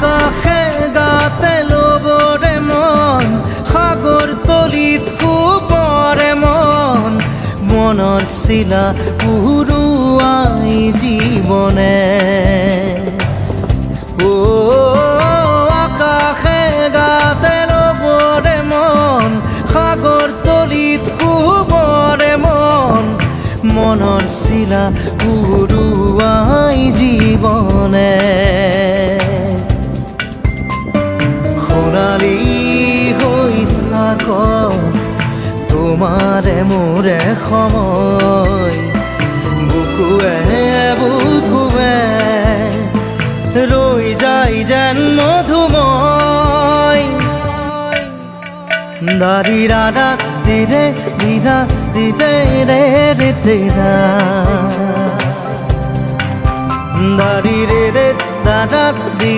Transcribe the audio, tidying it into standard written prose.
আকাশে গাতে ল'বৰে মন সাগৰ তলিত শুবৰে মন মনৰ চিলা উৰুৱাই জীৱনে আকাশে গাতে ল'বৰে মন সাগৰ তলিত শুবৰে মন মনৰ চিলা উৰুৱাই জীৱনে সোণালী হৈ থাক তোমাৰে মোৰে সময় বুকুৱে বুকুৱে ৰৈ যায় যেন মধুময় দাৰি ৰাধা দিদে দিদা দিদে ৰে ৰে দিদা দাৰি ৰে ৰে দাদা